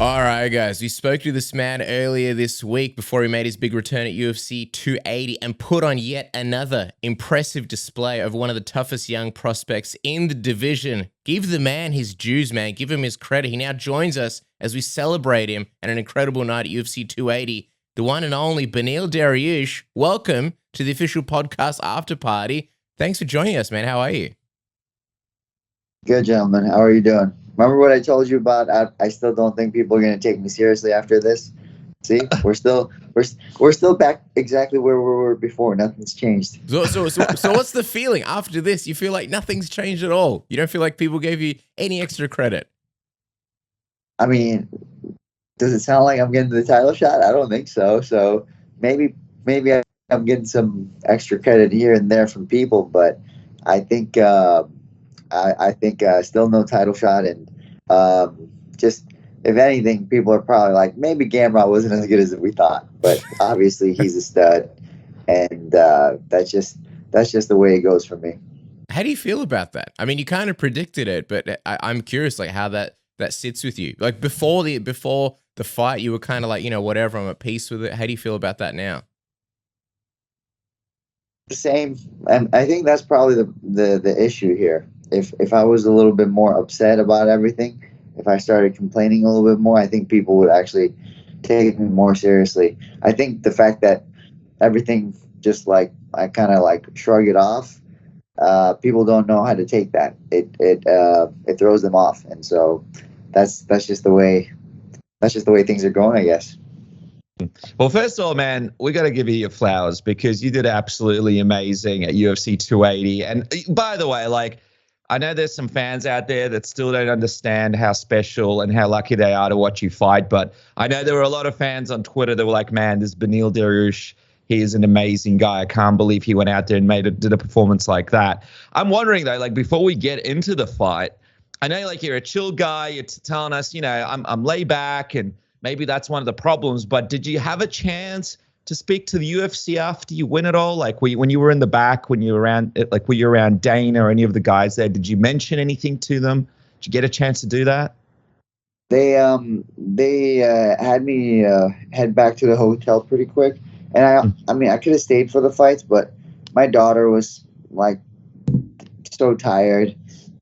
All right, guys. We spoke to this man earlier this week before he made his big return at UFC 280 and put on yet another impressive display of one of the toughest young prospects in the division. Give the man his dues, man. Give him his credit. He now joins us as we celebrate him at an incredible night at UFC 280. The one and only Beneil Dariush. Welcome to the official podcast after party. Thanks for joining us, man. How are you? Good, gentlemen. How are you doing? Remember what I told you about? I still don't think people are going to take me seriously after this. See, we're still back exactly where we were before. Nothing's changed. So what's the feeling after this? You feel like nothing's changed at all. You don't feel like people gave you any extra credit. I mean, does it sound like I'm getting the title shot? I don't think so. So maybe I'm getting some extra credit here and there from people, but I think. I think still no title shot, and just if anything, people are probably like, maybe Gamrot wasn't as good as we thought, but obviously he's a stud, and that's just the way it goes for me. How do you feel about that? I mean, you kind of predicted it, but I'm curious, like how that sits with you. Like before the fight, you were kind of like, whatever, I'm at peace with it. How do you feel about that now? The same, and I think that's probably the issue here. If I was a little bit more upset about everything, if I started complaining a little bit more, I think people would actually take me more seriously. I think the fact that everything just like I kind of like shrug it off, people don't know how to take that. It throws them off, and so that's just the way things are going, I guess. Well, first of all, man, we got to give you your flowers because you did absolutely amazing at UFC 280. And by the way, like, I know there's some fans out there that still don't understand how special and how lucky they are to watch you fight. But I know there were a lot of fans on Twitter that were like, man, this Beneil Dariush, he is an amazing guy. I can't believe he went out there and did a performance like that. I'm wondering, though, like, before we get into the fight, I know, like, you're a chill guy. You're telling us, I'm laid back, and maybe that's one of the problems. But did you have a chance to speak to the UFC after you win it all? Like when you were in the back, when you were around Dana or any of the guys there, did you mention anything to them? Did you get a chance to do that? They had me head back to the hotel pretty quick, and I mean I could have stayed for the fights, but my daughter was like so tired,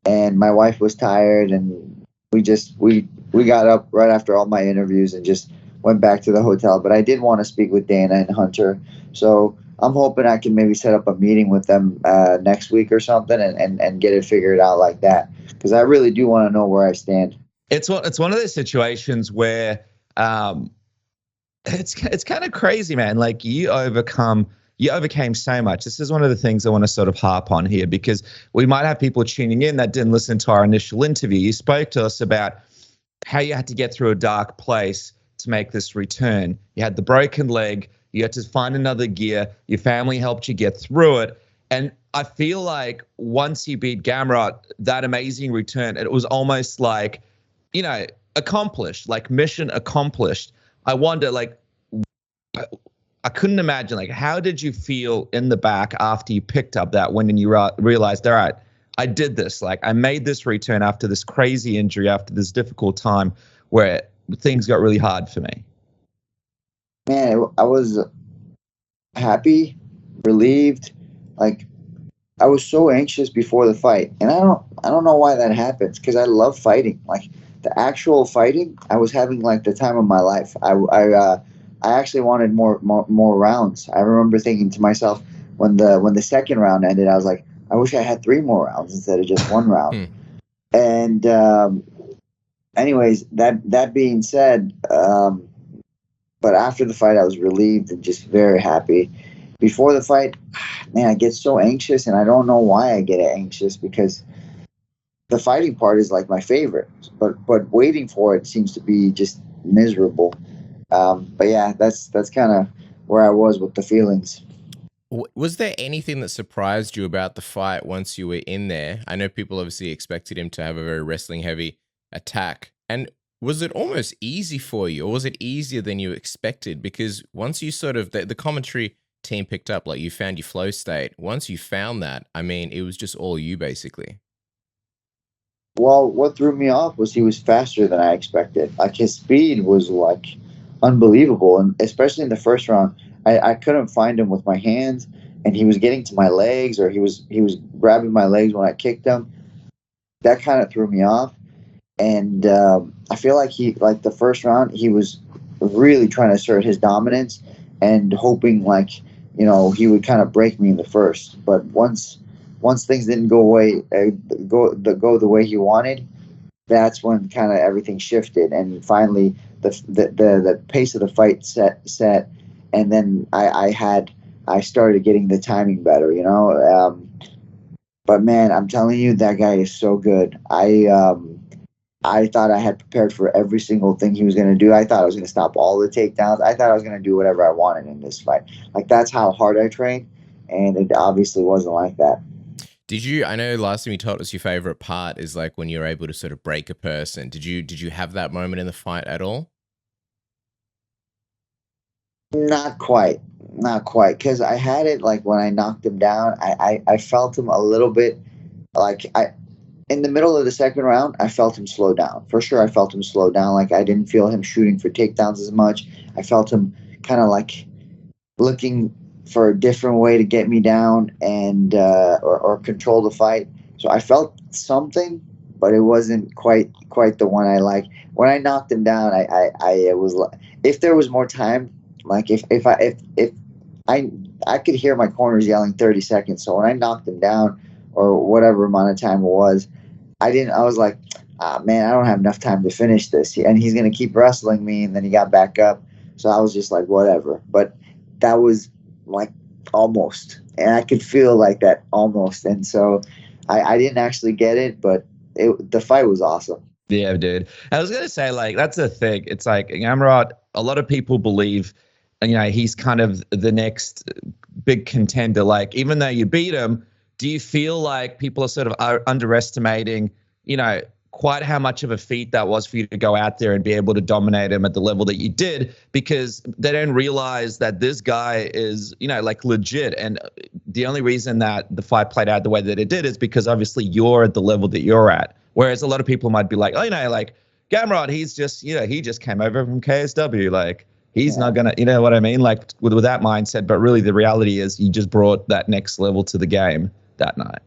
and my wife was tired, and we got up right after all my interviews and just went back to the hotel. But I did want to speak with Dana and Hunter, so I'm hoping I can maybe set up a meeting with them next week or something and get it figured out like that, because I really do want to know where I stand. It's one of those situations where it's kind of crazy, man. Like you overcame so much. This is one of the things I want to sort of harp on here, because we might have people tuning in that didn't listen to our initial interview. You spoke to us about how you had to get through a dark place to make this return. You had the broken leg. You had to find another gear. Your family helped you get through it. And I feel like once you beat Gamrot, that amazing return, it was almost like, accomplished, like mission accomplished. I wonder, like, I couldn't imagine, like, how did you feel in the back after you picked up that win and you realized, all right, I did this. Like, I made this return after this crazy injury, after this difficult time where things got really hard for me. Man, I was happy, relieved. Like, I was so anxious before the fight, and I don't know why that happens, because I love fighting. Like, the actual fighting, I was having like the time of my life. I actually wanted more rounds. I remember thinking to myself when the second round ended, I was like, I wish I had 3 more rounds instead of just 1 round. And anyways, that being said, but after the fight, I was relieved and just very happy. Before the fight, man, I get so anxious, and I don't know why I get anxious, because the fighting part is like my favorite, but waiting for it seems to be just miserable. But yeah, that's kind of where I was with the feelings. Was there anything that surprised you about the fight once you were in there? I know people obviously expected him to have a very wrestling-heavy attack. And was it almost easy for you, or was it easier than you expected? Because once you sort of, the commentary team picked up, like, you found your flow state. Once you found that, I mean, it was just all you, basically. Well, what threw me off was he was faster than I expected. Like his speed was like unbelievable, and especially in the first round, I couldn't find him with my hands, and he was getting to my legs, or he was grabbing my legs when I kicked him. That kind of threw me off, and I feel like the first round, he was really trying to assert his dominance and hoping like he would kind of break me in the first. But once things didn't go the way he wanted, that's when kind of everything shifted, and finally the pace of the fight set, and then I started getting the timing better, but man, I'm telling you, that guy is so good. I thought I had prepared for every single thing he was going to do. I thought I was going to stop all the takedowns. I thought I was going to do whatever I wanted in this fight. Like, that's how hard I trained, and it obviously wasn't like that. I know last time you told us your favorite part is like when you're able to sort of break a person. Did you have that moment in the fight at all? Not quite. Not quite. Because I had it like when I knocked him down, I felt him a little bit like in the middle of the second round, I felt him slow down. For sure, I felt him slow down. Like, I didn't feel him shooting for takedowns as much. I felt him kind of like looking for a different way to get me down and or control the fight. So I felt something, but it wasn't quite the one I like. When I knocked him down, I was like, if there was more time, like if I could hear my corners yelling 30 seconds. So when I knocked him down, or whatever amount of time it was, I was like, man, I don't have enough time to finish this. And he's going to keep wrestling me. And then he got back up. So I was just like, whatever. But that was like almost. And I could feel like that almost. And so I didn't actually get it, but the fight was awesome. Yeah, dude. I was going to say, like, that's the thing. It's like Gamrot, a lot of people believe, he's kind of the next big contender. Like, even though you beat him, do you feel like people are sort of underestimating, quite how much of a feat that was for you to go out there and be able to dominate him at the level that you did? Because they don't realize that this guy is, like, legit. And the only reason that the fight played out the way that it did is because obviously you're at the level that you're at. Whereas a lot of people might be like, oh, like Gamrot, he's just, he just came over from KSW. Like, he's not going to, you know what I mean? Like, with that mindset. But really, the reality is you just brought that next level to the game that night.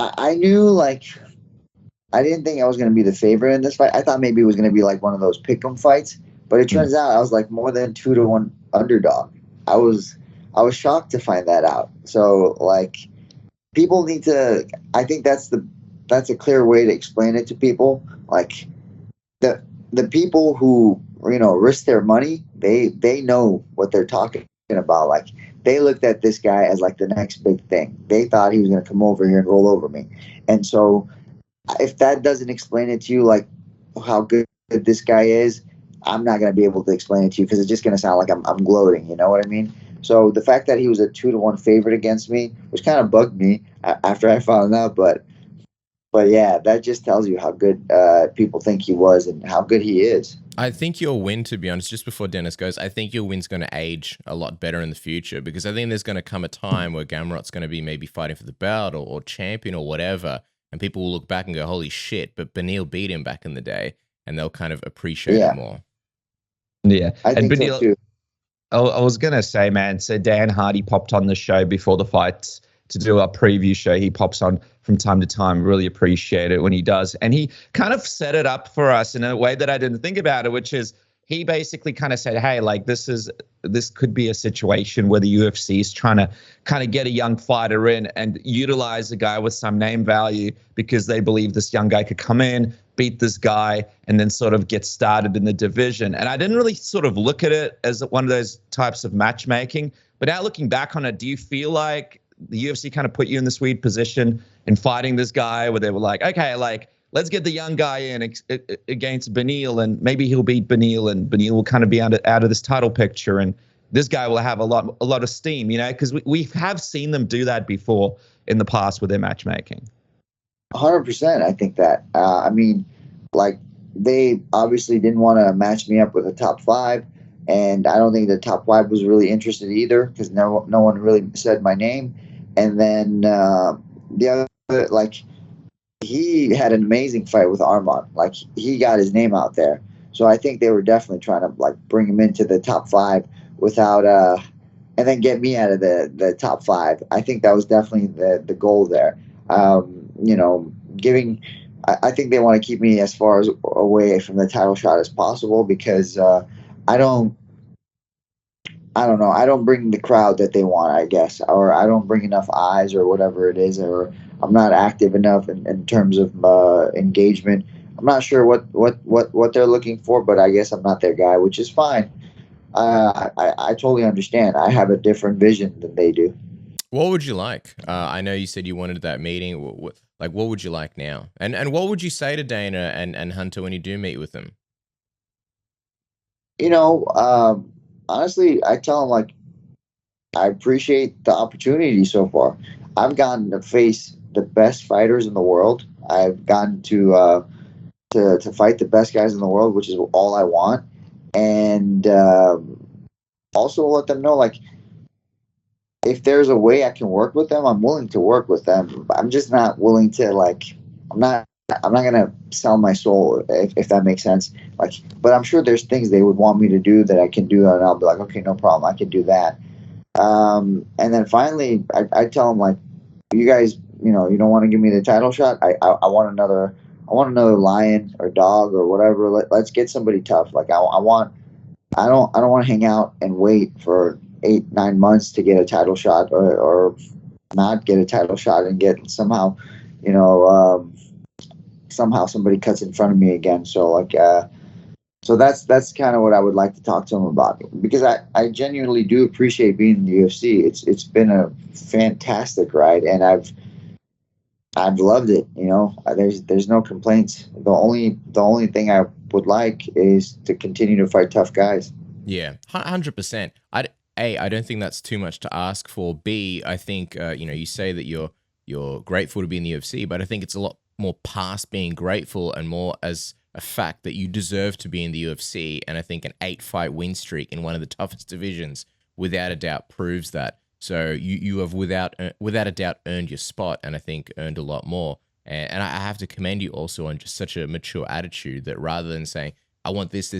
I knew, like, I didn't think I was going to be the favorite in this fight. I thought maybe it was going to be like one of those pick'em fights, but it turns out I was like more than 2-1 underdog. I was shocked to find that out. So, like, people need to, I think that's a clear way to explain it to people. Like, the people who, risk their money, they know what they're talking about. Like, they looked at this guy as like the next big thing. They thought he was going to come over here and roll over me. And so if that doesn't explain it to you, like how good this guy is, I'm not going to be able to explain it to you, because it's just going to sound like I'm gloating. You know what I mean? So the fact that he was a 2-1 favorite against me, which kind of bugged me after I found out, but yeah, that just tells you how good people think he was and how good he is. I think your win, to be honest, just before Dennis goes, I think your win's going to age a lot better in the future, because I think there's going to come a time where Gamrot's going to be maybe fighting for the belt or champion or whatever, and people will look back and go, holy shit, but Beneil beat him back in the day, and they'll kind of appreciate it more. Yeah. I think Beneil, so too. I was going to say, man, so Dan Hardy popped on the show before the fights to do a preview show. He pops on from time to time. Really appreciate it when he does. And he kind of set it up for us in a way that I didn't think about it, which is he basically kind of said, hey, like, this could be a situation where the UFC is trying to kind of get a young fighter in and utilize a guy with some name value, because they believe this young guy could come in, beat this guy, and then sort of get started in the division. And I didn't really sort of look at it as one of those types of matchmaking. But now looking back on it, do you feel like the UFC kind of put you in this weird position in fighting this guy where they were like, okay, like, let's get the young guy in against Beneil, and maybe he'll beat Beneil, and Beneil will kind of be out of this title picture, and this guy will have a lot of steam, because we have seen them do that before in the past with their matchmaking. 100%. I think that. I mean, like, they obviously didn't want to match me up with a top 5, and I don't think the top 5 was really interested either, because no one really said my name. And then the other, like, he had an amazing fight with Armand. Like, he got his name out there. So I think they were definitely trying to like bring him into the top 5 without and then get me out of the top 5. I think that was definitely the goal there. You know, I think they want to keep me as far as away from the title shot as possible, because I don't know. I don't bring the crowd that they want, I guess, or I don't bring enough eyes or whatever it is, or I'm not active enough in terms of engagement. I'm not sure what they're looking for, but I guess I'm not their guy, which is fine. I totally understand. I have a different vision than they do. What would you like? I know you said you wanted that meeting. What would you like now? And what would you say to Dana and Hunter when you do meet with them? You know, honestly, I tell them, like, I appreciate the opportunity so far. I've gotten to face the best fighters in the world. I've gotten to fight the best guys in the world, which is all I want. And also let them know, like, if there's a way I can work with them, I'm willing to work with them. I'm just not willing to, like, I'm not gonna sell my soul, if that makes sense. Like, but I'm sure there's things they would want me to do that I can do, and I'll be like, okay, no problem, I can do that. And then finally, I tell them, like, you guys, you know, you don't want to give me the title shot. I want another lion or dog or whatever. Let's get somebody tough. Like, I don't want to hang out and wait for 8-9 months to get a title shot, or not get a title shot and get somehow, you know, somehow somebody cuts in front of me again. So, like, so that's kind of what I would like to talk to them about, because I genuinely do appreciate being in the UFC. It's been a fantastic ride, and I've loved it. You know, there's no complaints. The only thing I would like is to continue to fight tough guys. Yeah, 100%. I don't think that's too much to ask for. B, I think you know, you say that you're grateful to be in the UFC, but I think it's a lot more past being grateful and more as a fact that you deserve to be in the UFC. And I think an 8-fight win streak in one of the toughest divisions, without a doubt, proves that. So you have without a doubt earned your spot, and I think earned a lot more. And I have to commend you also on just such a mature attitude that rather than saying, I want this,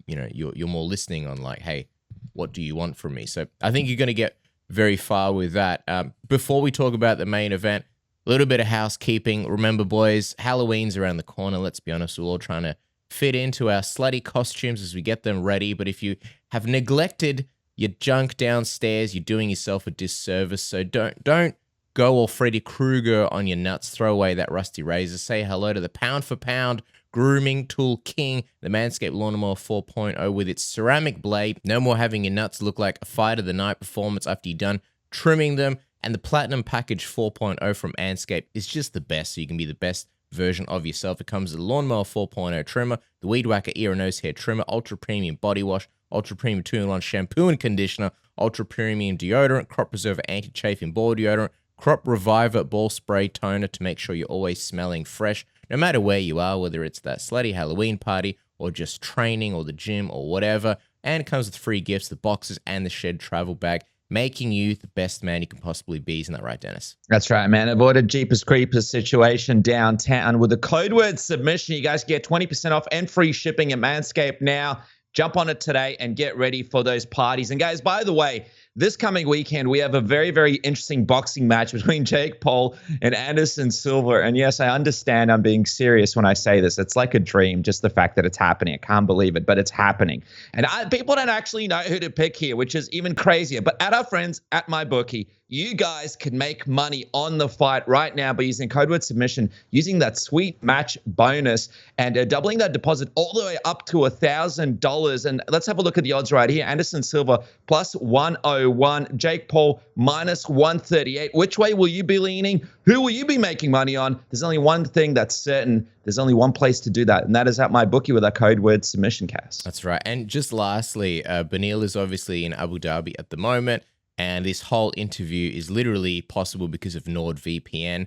you know, you're more listening on, like, hey, what do you want from me? So I think you're going to get very far with that. Before we talk about the main event, a little bit of housekeeping. Remember, boys, Halloween's around the corner. Let's be honest, we're all trying to fit into our slutty costumes as we get them ready. But if you have neglected your junk downstairs, you're doing yourself a disservice. So don't go all Freddy Krueger on your nuts. Throw away that rusty razor. Say hello to the pound for pound grooming tool king, the Manscaped Lawnmower 4.0 with its ceramic blade. No more having your nuts look like a fight of the night performance after you're done trimming them. And the Platinum Package 4.0 from Manscaped is just the best, so you can be the best version of yourself. It comes with the Lawnmower 4.0 trimmer, the Weed Whacker ear and nose hair trimmer, ultra premium body wash, ultra premium 2-in-1 shampoo and conditioner, ultra premium deodorant, crop preserver anti-chafing ball deodorant, crop reviver ball spray toner to make sure you're always smelling fresh, no matter where you are, whether it's that slutty Halloween party or just training or the gym or whatever. And it comes with free gifts, the boxes and the shed travel bag, making you the best man you can possibly be. Isn't that right, Dennis? That's right, man. Avoid a Jeepers Creepers situation downtown with the code word submission. You guys get 20% off and free shipping at Manscaped now. Jump on it today and get ready for those parties. And guys, by the way, this coming weekend, we have a very, very interesting boxing match between Jake Paul and Anderson Silva. And yes, I understand I'm being serious when I say this. It's like a dream, just the fact that it's happening. I can't believe it, but it's happening. And people don't actually know who to pick here, which is even crazier. But at our friends at MyBookie, you guys can make money on the fight right now by using code word submission, using that sweet match bonus, and doubling that deposit all the way up to $1,000. And let's have a look at the odds right here. Anderson Silva plus 101, Jake Paul minus 138. Which way will you be leaning? Who will you be making money on? There's only one thing that's certain. There's only one place to do that, and that is at MyBookie with our code word submission cast. That's right. And just lastly, Beneil is obviously in Abu Dhabi at the moment. And this whole interview is literally possible because of NordVPN.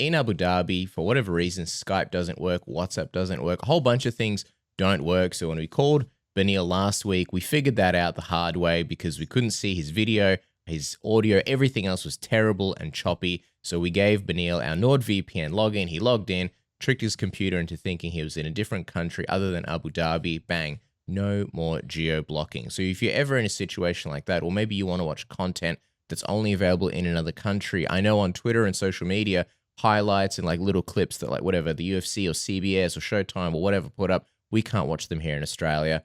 In Abu Dhabi, for whatever reason, Skype doesn't work, WhatsApp doesn't work, a whole bunch of things don't work. So when we called Beneil last week, we figured that out the hard way because we couldn't see his video, his audio, everything else was terrible and choppy. So we gave Beneil our NordVPN login. He logged in, tricked his computer into thinking he was in a different country other than Abu Dhabi. Bang. No more geo-blocking. So if you're ever in a situation like that, or maybe you want to watch content that's only available in another country, I know on Twitter and social media, highlights and like little clips that like whatever the UFC or CBS or Showtime or whatever put up, we can't watch them here in Australia.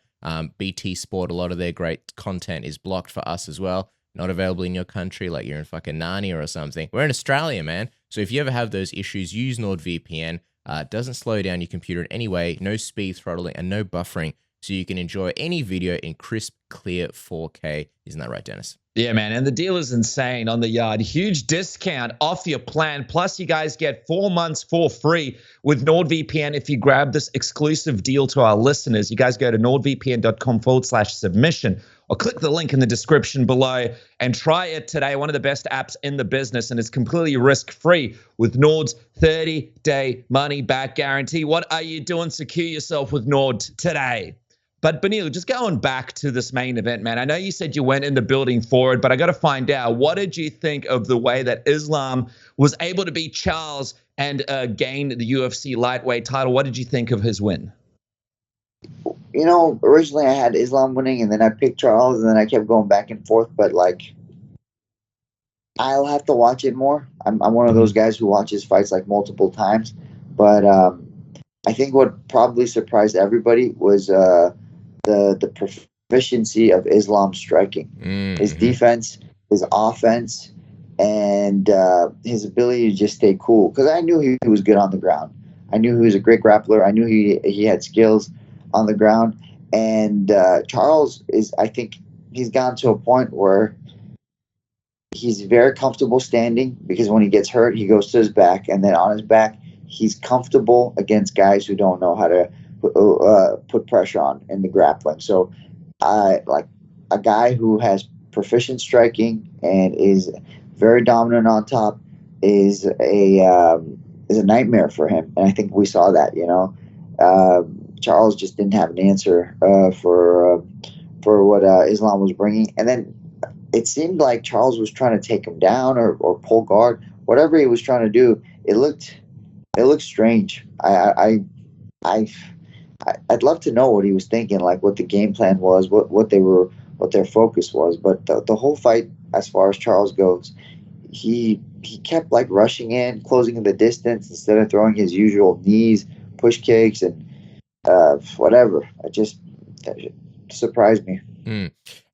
BT Sport, a lot of their great content is blocked for us as well. Not available in your country, like you're in fucking Narnia or something. We're in Australia, man. So if you ever have those issues, use NordVPN. It doesn't slow down your computer in any way, no speed throttling and no buffering. So you can enjoy any video in crisp, clear 4K. Isn't that right, Dennis? Yeah, man. And the deal is insane on the yard. Huge discount off your plan. Plus, you guys get 4 months for free with NordVPN if you grab this exclusive deal to our listeners. You guys go to nordvpn.com/submission or click the link in the description below and try it today. One of the best apps in the business, and it's completely risk-free with Nord's 30-day money-back guarantee. What are you doing? Secure yourself with Nord today. But Beneil, just going back to this main event, man, I know you said you went in the building for it, but I got to find out, what did you think of the way that Islam was able to beat Charles and gain the UFC lightweight title? What did you think of his win? You know, originally I had Islam winning, and then I picked Charles, and then I kept going back and forth. But like, I'll have to watch it more. I'm one of those guys who watches fights like multiple times. But I think what probably surprised everybody was the proficiency of Islam striking, his defense, his offense, and his ability to just stay cool. Because I knew he was good on the ground. I knew he was a great grappler. I knew he had skills on the ground. And Charles I think he's gotten to a point where he's very comfortable standing, because when he gets hurt, he goes to his back, and then on his back, he's comfortable against guys who don't know how to put pressure on in the grappling. So like a guy who has proficient striking and is very dominant on top is a nightmare for him. And I think we saw that, you know. Charles just didn't have an answer for what Islam was bringing. And then it seemed like Charles was trying to take him down or pull guard. Whatever he was trying to do, it looked strange. I'd love to know what he was thinking, like what the game plan was, what their focus was. But the whole fight, as far as Charles goes, he kept like rushing in, closing the distance instead of throwing his usual knees, push kicks, and whatever. It surprised me.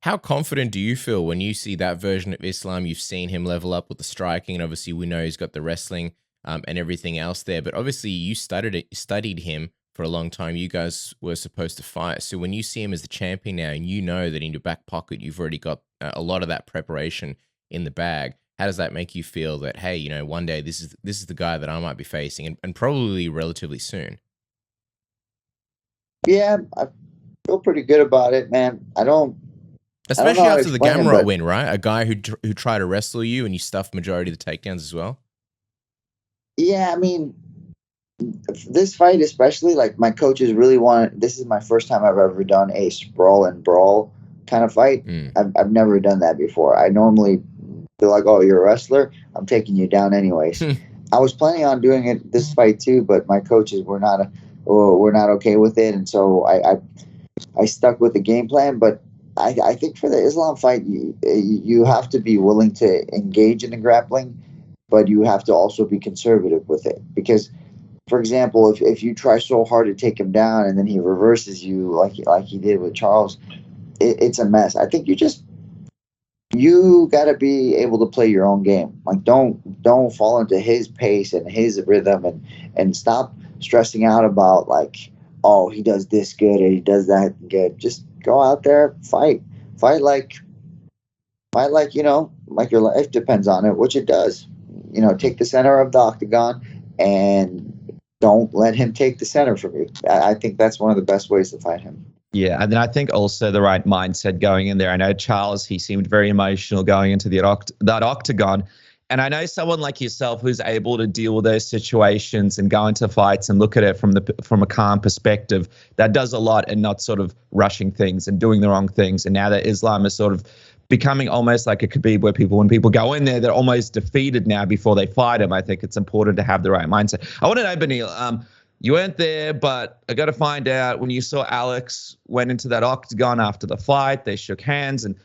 How confident do you feel when you see that version of Islam? You've seen him level up with the striking, and obviously we know he's got the wrestling and everything else there. But obviously you studied him for a long time. You guys were supposed to fight. So when you see him as the champion now, and you know that in your back pocket you've already got a lot of that preparation in the bag, how does that make you feel that, hey, you know, one day this is the guy that I might be facing, and probably relatively soon? Yeah, I feel pretty good about it, man. Especially after the Gamrot win, right? A guy who tried to wrestle you and you stuffed majority of the takedowns as well. Yeah, I mean, this fight especially, like my coaches really wanted. This is my first time I've ever done a sprawl and brawl kind of fight. I've never done that before. I normally feel like, oh, you're a wrestler, I'm taking you down anyways. I was planning on doing it this fight too, but my coaches were not okay with it, and so I stuck with the game plan. But I think for the Islam fight, you have to be willing to engage in the grappling, but you have to also be conservative with it. Because, for example, if you try so hard to take him down and then he reverses you like he did with Charles, it's a mess. I think you got to be able to play your own game. Like don't fall into his pace and his rhythm, and stop stressing out about like, oh, he does this good or he does that good. Just go out there, fight like you know, like your life depends on it, which it does. You know, take the center of the octagon and don't let him take the center from you. I think that's one of the best ways to fight him. Yeah, and then I think also the right mindset going in there. I know Charles, he seemed very emotional going into that octagon. And I know someone like yourself who's able to deal with those situations and go into fights and look at it from a calm perspective, that does a lot, and not sort of rushing things and doing the wrong things. And now that Islam has sort of becoming almost like a Khabib where when people go in there, they're almost defeated now before they fight him. I think it's important to have the right mindset. I want to know, Beneil, you weren't there, but I got to find out, when you saw Alex went into that octagon after the fight, they shook hands, and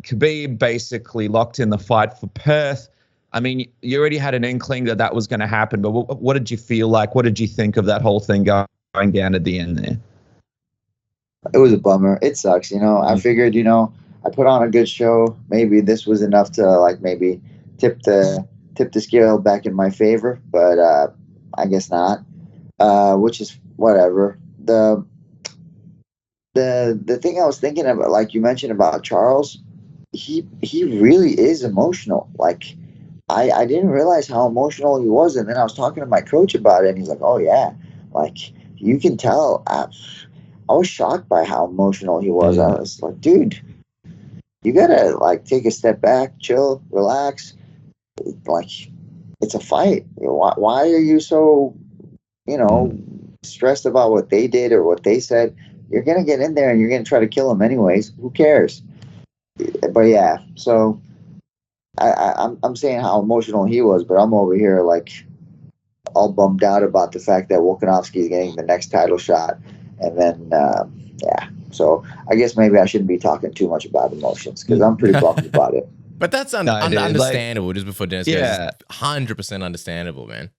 Khabib basically locked in the fight for Perth. I mean, you already had an inkling that was going to happen, but what did you feel like? What did you think of that whole thing going down at the end there? It was a bummer. It sucks. I figured, I put on a good show. Maybe this was enough to maybe tip the scale back in my favor, but I guess not. Which is whatever. The thing I was thinking about, like you mentioned about Charles, he really is emotional. Like I didn't realize how emotional he was, and then I was talking to my coach about it, and he's like, "Oh yeah, like you can tell." I was shocked by how emotional he was. I was like, "Dude, you gotta take a step back, chill, relax. Like it's a fight. Why are you so stressed about what they did or what they said? You're gonna get in there and you're gonna try to kill them anyways. Who cares?" But yeah, so I'm saying how emotional he was, but I'm over here all bummed out about the fact that Volkanovski is getting the next title shot, and then yeah. So I guess maybe I shouldn't be talking too much about emotions because I'm pretty bummed about it. But that's understandable. Just before Dennis goes, 100% understandable, man.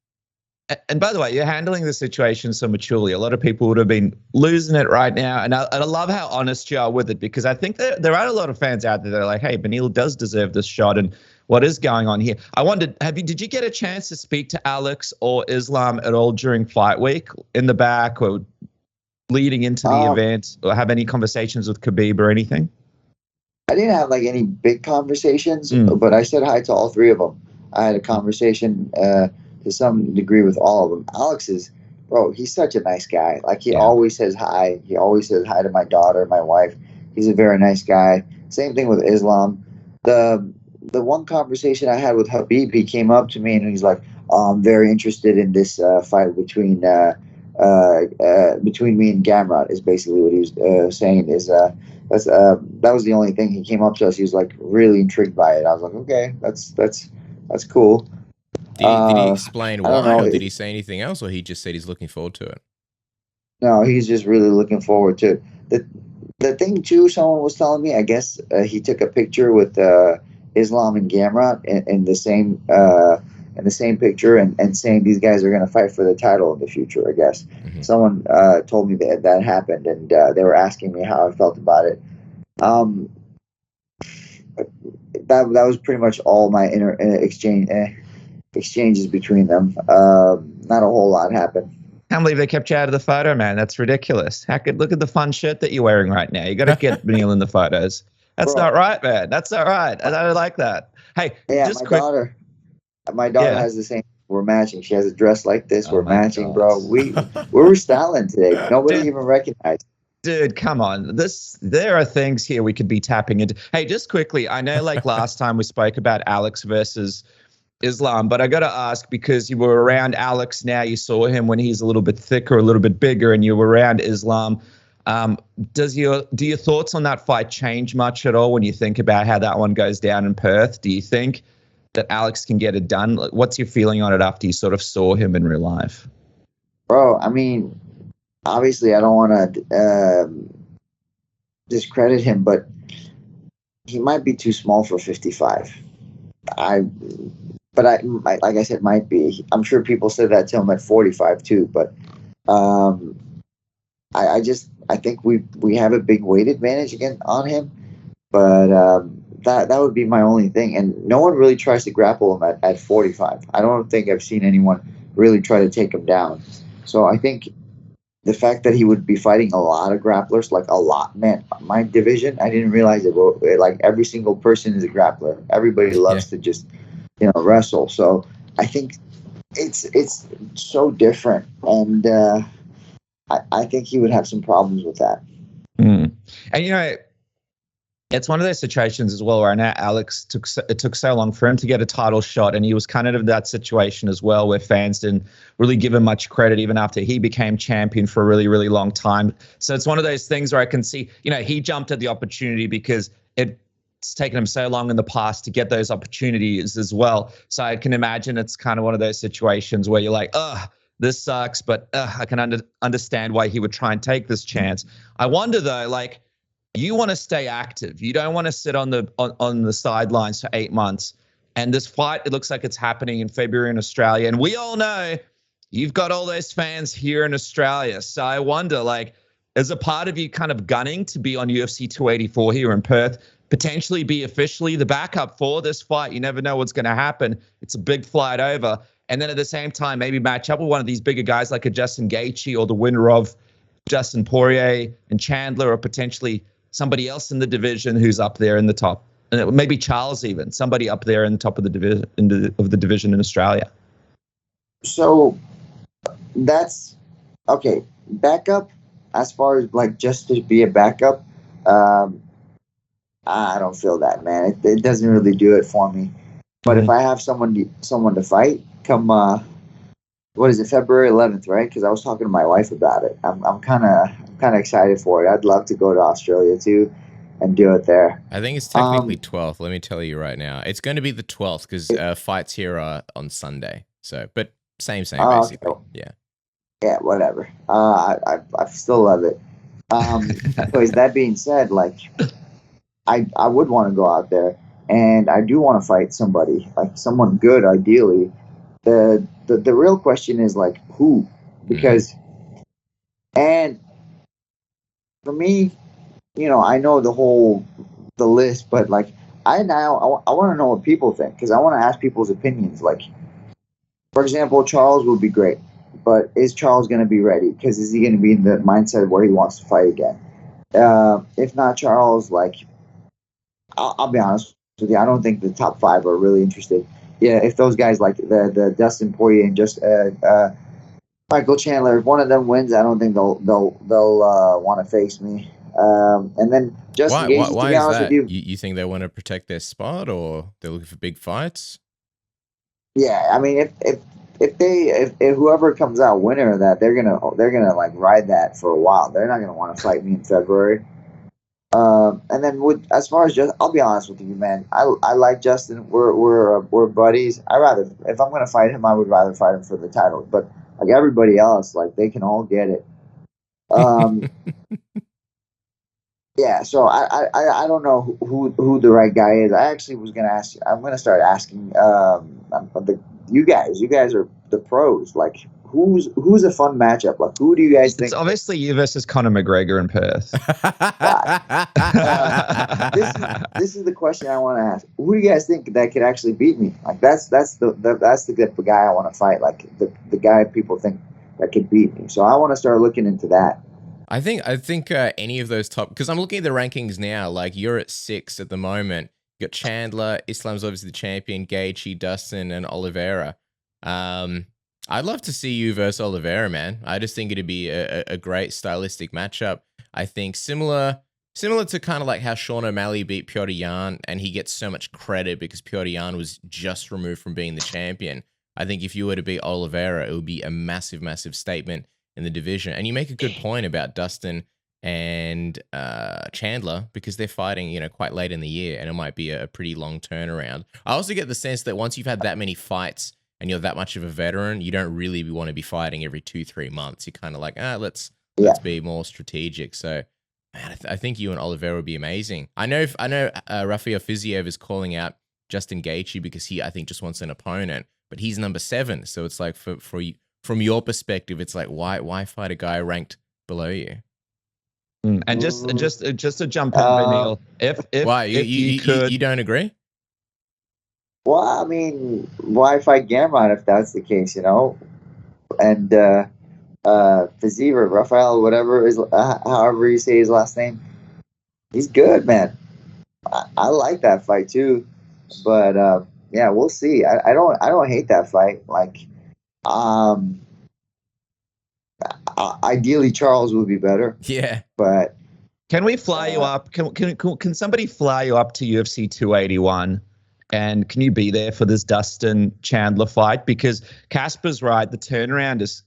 And by the way, you're handling the situation so maturely. A lot of people would have been losing it right now. And I love how honest you are with it, because I think there are a lot of fans out there that are like, hey, Beneil does deserve this shot. And what is going on here? I wondered, did you get a chance to speak to Alex or Islam at all during fight week in the back or leading into the event, or have any conversations with Khabib or anything? I didn't have any big conversations, but I said hi to all three of them. I had a conversation to some degree with all of them. Alex is, bro, he's such a nice guy. He always says hi. He always says hi to my daughter, my wife. He's a very nice guy. Same thing with Islam. The one conversation I had with Khabib, he came up to me and he's like, I'm very interested in this fight between me and Gamrot, is basically what he was saying. That was the only thing. He came up to us. He was really intrigued by it. I was like, okay, that's cool. Did he explain why, or did he say anything else, or he just said he's looking forward to it? No, he's just really looking forward to it. The thing too, someone was telling me, I guess he took a picture with Islam and Gamrot in the same picture, and saying these guys are going to fight for the title in the future. I guess someone told me that happened, and they were asking me how I felt about it. That was pretty much all my exchanges between them. Not a whole lot happened. I can't believe they kept you out of the photo, man. That's ridiculous. Look at the fun shirt that you're wearing right now. You got to get Beneil in the photos. That's not right, man. That's not right. I don't like that. Hey, yeah, just quick. My daughter has the same. We're matching. She has a dress like this. We're matching, bro. We were styling today. Nobody even recognized. Dude, come on. There are things here we could be tapping into. Hey, just quickly, I know last time we spoke about Alex versus Islam, but I got to ask, because you were around Alex now, you saw him when he's a little bit thicker, a little bit bigger, and you were around Islam. Do your thoughts on that fight change much at all when you think about how that one goes down in Perth? Do you think that Alex can get it done? What's your feeling on it after you sort of saw him in real life? Bro, I mean, obviously I don't want to discredit him, but he might be too small for 55. But like I said, might be. I'm sure people said that to him at 45 too. But I think we have a big weight advantage again on him. But that would be my only thing. And no one really tries to grapple him at 45. I don't think I've seen anyone really try to take him down. So I think the fact that he would be fighting a lot of grapplers, a lot, man, my division, I didn't realize it. Every single person is a grappler. Everybody loves to just, wrestle. So I think it's so different. And I think he would have some problems with that. And, it's one of those situations as well where I know Alex took so long for him to get a title shot, and he was kind of in that situation as well where fans didn't really give him much credit even after he became champion for a really, really long time. So it's one of those things where I can see, he jumped at the opportunity because it it's taken him so long in the past to get those opportunities as well. So I can imagine it's kind of one of those situations where you're like, this sucks, but I can understand why he would try and take this chance. I wonder though, like, you want to stay active. You don't want to sit on the sidelines for 8 months. And this fight, it looks like it's happening in February in Australia. And we all know you've got all those fans here in Australia. So I wonder, like, is a part of you kind of gunning to be on UFC 284 here in Perth, potentially be officially the backup for this fight? You never know what's going to happen. It's a big flight over. And then at the same time, maybe match up with one of these bigger guys like a Justin Gaethje or the winner of Justin Poirier and Chandler, or potentially somebody else in the division who's up there in the top. And maybe Charles, even somebody up there in the top of the division in Australia. So that's okay. Backup, as far as like just to be a backup, I don't feel that, man. It doesn't really do it for me. But if I have someone to fight, come what is it, February 11th, right? Because I was talking to my wife about it. I'm kind of excited for it. I'd love to go to Australia too and do it there. I think it's technically 12th. Let me tell you right now. It's going to be the 12th because fights here are on Sunday. So, but same basically. Okay. Yeah. Yeah, whatever. I still love it. Anyways, that being said, like, I would want to go out there, and I do want to fight somebody, like someone good, ideally. The real question is like who, because, and for me, you know, I know the list, but like I want to know what people think, because I want to ask people's opinions. Like, for example, Charles would be great, but is Charles going to be ready? Because is he going to be in the mindset where he wants to fight again? If not Charles, like, I'll be honest with you, I don't think the top 5 are really interested. Yeah, if those guys like the Dustin Poirier and just Michael Chandler, if one of them wins, I don't think they'll want to face me. And then Justin Gaethje, to be honest with you, you think they want to protect their spot, or they're looking for big fights? Yeah, I mean, if whoever comes out winner of that, they're gonna like ride that for a while. They're not gonna want to fight me in February. And then as far as Justin, I'll be honest with you, man. I like Justin. We're buddies. If I'm gonna fight him, I would rather fight him for the title. But like everybody else, like they can all get it. Yeah, so I don't know who the right guy is. I actually was gonna ask. I'm gonna start asking you guys. You guys are the pros. Like, who's a fun matchup? Like, who do you guys think? It's obviously you versus Conor McGregor in Perth. This is the question I want to ask. Who do you guys think that could actually beat me? Like, that's the guy I want to fight. Like the guy people think that could beat me. So I want to start looking into that. I think any of those top, because I'm looking at the rankings now. Like, you're at 6 at the moment. You got Chandler, Islam's obviously the champion, Gaethje, Dustin, and Oliveira. I'd love to see you versus Oliveira, man. I just think it'd be a great stylistic matchup. I think similar to kind of like how Sean O'Malley beat Petr Yan, and he gets so much credit because Petr Yan was just removed from being the champion. I think if you were to beat Oliveira, it would be a massive, massive statement in the division. And you make a good point about Dustin and Chandler, because they're fighting, you know, quite late in the year, and it might be a pretty long turnaround. I also get the sense that once you've had that many fights and you're that much of a veteran, you don't really want to be fighting every 2-3 months. You're kind of like, let's be more strategic. So, man, I think you and Oliveira would be amazing. I know Rafael Fiziev is calling out Justin Gaethje because he, I think, just wants an opponent, but he's number 7. So it's like, for you, from your perspective, it's like, why fight a guy ranked below you? And just to jump in, Beneil, if you don't agree? Well, I mean, why fight Gamrot if that's the case, you know? And Fiziev, Rafael, whatever is, however you say his last name, he's good, man. I like that fight too, but yeah, we'll see. I don't hate that fight. Like, ideally Charles would be better. Yeah, but can we fly you up? Can somebody fly you up to UFC 281? And can you be there for this Dustin Chandler fight? Because Casper's right, the turnaround is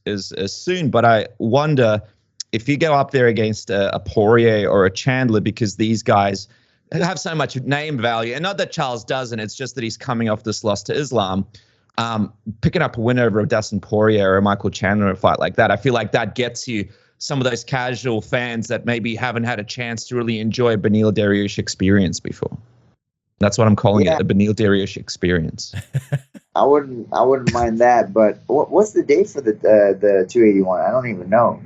soon. But I wonder if you go up there against a Poirier or a Chandler, because these guys have so much name value. And not that Charles doesn't, it's just that he's coming off this loss to Islam. Picking up a win over a Dustin Poirier or a Michael Chandler, a fight like that, I feel like that gets you some of those casual fans that maybe haven't had a chance to really enjoy a Beneil Dariush experience before. That's what I'm calling it, the Beneil Dariush experience. I wouldn't mind that. But what's the date for the 281? I don't even know.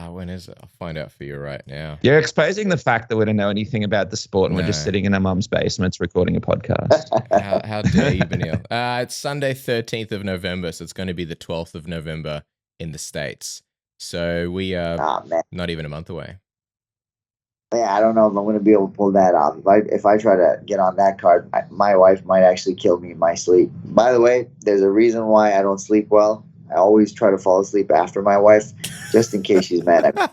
When is it? I'll find out for you right now. You're exposing the fact that we don't know anything about the sport and we're just sitting in our mum's basements recording a podcast. How dare you, Beneil? It's Sunday, 13th of November, so it's going to be the 12th of November in the States. So we are not even a month away. Yeah, I don't know if I'm going to be able to pull that off. If I try to get on that card, my wife might actually kill me in my sleep. By the way, there's a reason why I don't sleep well. I always try to fall asleep after my wife, just in case she's mad at me.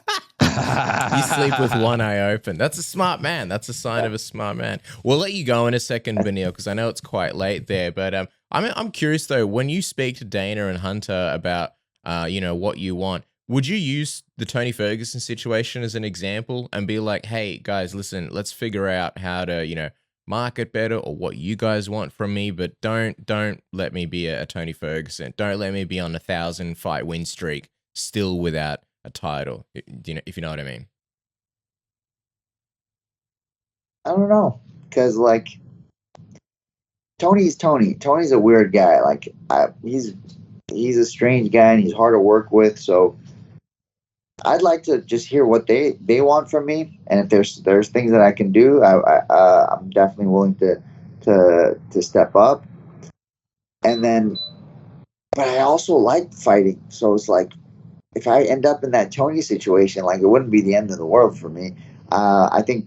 You sleep with one eye open. That's a smart man. That's a sign of a smart man. We'll let you go in a second, Beneil, because I know it's quite late there. But I'm curious though, when you speak to Dana and Hunter about what you want, would you use the Tony Ferguson situation as an example and be like, hey guys, listen, let's figure out how to market better or what you guys want from me, but don't let me be a Tony Ferguson. Don't let me be on 1,000 fight win streak still without a title. If you know what I mean. I don't know, because Tony's Tony. Tony's a weird guy. He's a strange guy and he's hard to work with. So I'd like to just hear what they want from me, and if there's things that I can do, I'm definitely willing to step up. And then, but I also like fighting, so it's like if I end up in that Tony situation, it wouldn't be the end of the world for me. I think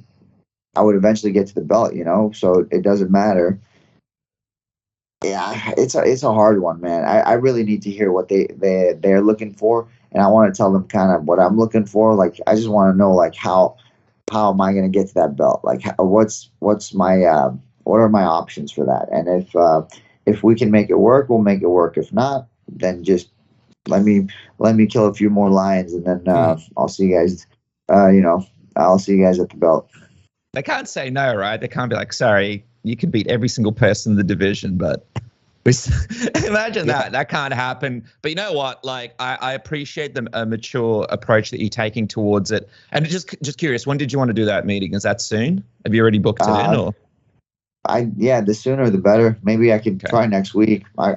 I would eventually get to the belt, so it doesn't matter. Yeah, it's a hard one, man. I really need to hear what they're looking for. And I want to tell them kind of what I'm looking for. I just want to know, how am I going to get to that belt? What's my what are my options for that? And if we can make it work, we'll make it work. If not, then just let me kill a few more lions, and then I'll see you guys. I'll see you guys at the belt. They can't say no, right? They can't be like, sorry, you can beat every single person in the division, but. Imagine that can't happen. But you know what? I appreciate the mature approach that you're taking towards it. And just curious, when did you want to do that meeting? Is that soon? Have you already booked it in? Or the sooner the better. Maybe I could try next week. I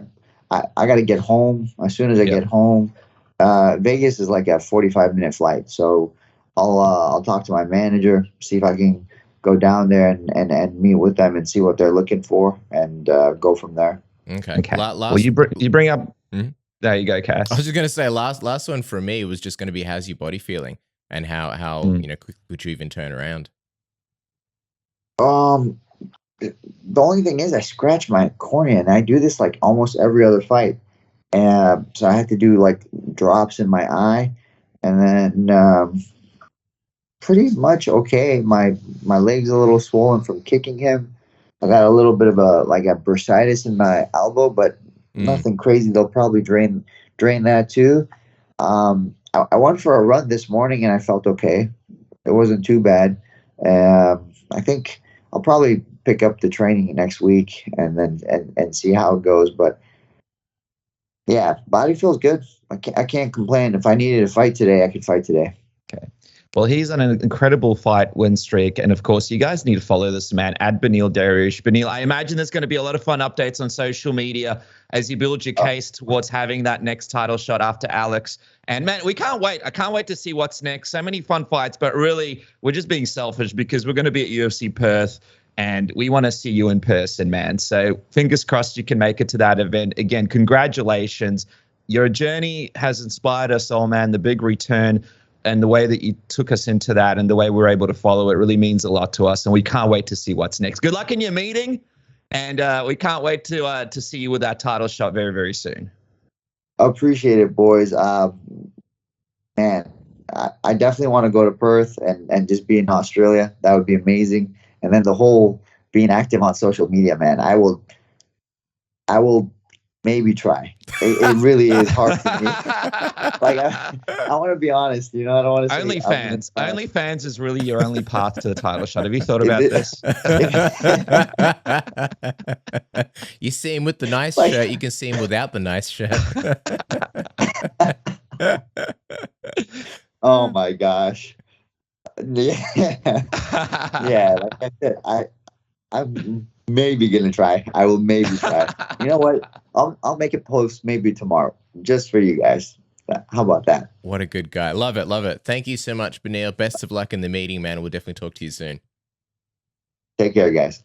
got to get home. As soon as I get home, Vegas is like a 45-minute flight. So I'll talk to my manager, see if I can go down there and meet with them and see what they're looking for, and go from there. Okay. Well, you bring up. Mm-hmm. There you go, Cass. I was just gonna say last one for me was just gonna be how's your body feeling and how could you even turn around? The only thing is I scratch my cornea, and I do this almost every other fight, and so I had to do drops in my eye, and then pretty much okay. My leg's a little swollen from kicking him. I got a little bit of a bursitis in my elbow, but nothing crazy. They'll probably drain that too. I went for a run this morning and I felt okay. It wasn't too bad. I think I'll probably pick up the training next week and then and see how it goes. But yeah, body feels good. I can't complain. If I needed to fight today, I could fight today. Okay. Well, he's on an incredible fight win streak. And of course, you guys need to follow this man at Beneil Dariush. Beneil, I imagine there's going to be a lot of fun updates on social media as you build your case towards having that next title shot after Alex. And man, we can't wait. I can't wait to see what's next. So many fun fights, but really, we're just being selfish because we're going to be at UFC Perth and we want to see you in person, man. So fingers crossed you can make it to that event. Again, congratulations. Your journey has inspired us all, man. The big return. And the way that you took us into that and the way we're able to follow it really means a lot to us. And we can't wait to see what's next. Good luck in your meeting. And we can't wait to see you with that title shot very, very soon. Appreciate it, boys. Man, I definitely want to go to Perth and just be in Australia. That would be amazing. And then the whole being active on social media, man, I will maybe try. it really is hard for me. Like I want to be honest, I don't want to say OnlyFans is really your only path to the title shot. Have you thought about this? You see him with the nice shirt, you can see him without the nice shirt. Oh my gosh. Yeah. Like I said, I'm maybe gonna try. I will maybe try. You know what? I'll make a post maybe tomorrow just for you guys. How about that? What a good guy. Love it, love it. Thank you so much, Beneil. Best of luck in the meeting, man. We'll definitely talk to you soon. Take care, guys.